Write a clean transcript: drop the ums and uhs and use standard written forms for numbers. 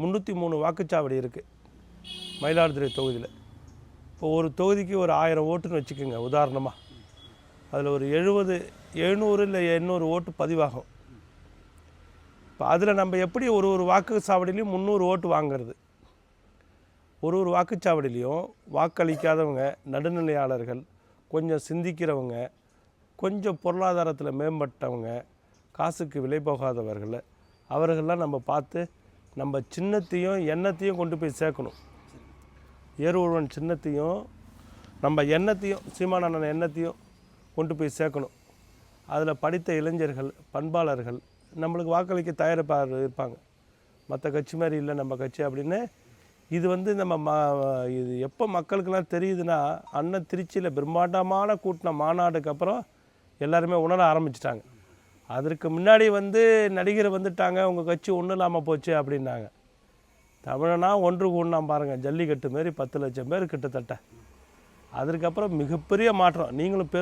303 வாக்குச்சாவடி இருக்குது மயிலாடுதுறை தொகுதியில். இப்போ ஒரு தொகுதிக்கு ஒரு 1000 ஓட்டுன்னு வச்சுக்கோங்க உதாரணமாக. அதில் ஒரு 700 இல்லை 800 ஓட்டு பதிவாகும். இப்போ அதில் நம்ம எப்படி ஒரு வாக்குச்சாவடியிலையும் 300 ஓட்டு வாங்கிறது? ஒரு வாக்குச்சாவடியிலையும் வாக்களிக்காதவங்க, நடுநிலையாளர்கள், கொஞ்சம் சிந்திக்கிறவங்க, கொஞ்சம் பொருளாதாரத்தில் மேம்பட்டவங்க, காசுக்கு விலை போகாதவர்கள், அவர்கள்லாம் நம்ம பார்த்து நம்ம சின்னத்தையும் எண்ணத்தையும் கொண்டு போய் சேர்க்கணும். ஏறுவன் சின்னத்தையும் நம்ம எண்ணத்தையும், சீமானண்ணன் எண்ணத்தையும் கொண்டு போய் சேர்க்கணும். அதில் படித்த இளைஞர்கள், பண்பாளர்கள் நம்மளுக்கு வாக்களிக்க தயாரிப்பாக இருப்பாங்க. மற்ற கட்சி மாதிரி இல்லை நம்ம கட்சி அப்படின்னு. இது நம்ம இது எப்போ மக்களுக்கெல்லாம் தெரியுதுன்னா, அண்ணன் திருச்சியில் பிரம்மாண்டமான கூட்டின மாநாடுக்கு அப்புறம் எல்லாருமே உணர ஆரம்பிச்சிட்டாங்க. அதற்கு முன்னாடி நடிகர் வந்துட்டாங்க, உங்கள் கட்சி ஒன்றும் இல்லாமல் போச்சு அப்படின்னாங்க. தமிழனா ஒன்று கூடலாம் பாருங்கள், ஜல்லிக்கட்டு மாரி 10 லட்சம் பேர் கிட்டத்தட்ட. அதற்கப்புறம் மிகப்பெரிய மாற்றம். நீங்களும்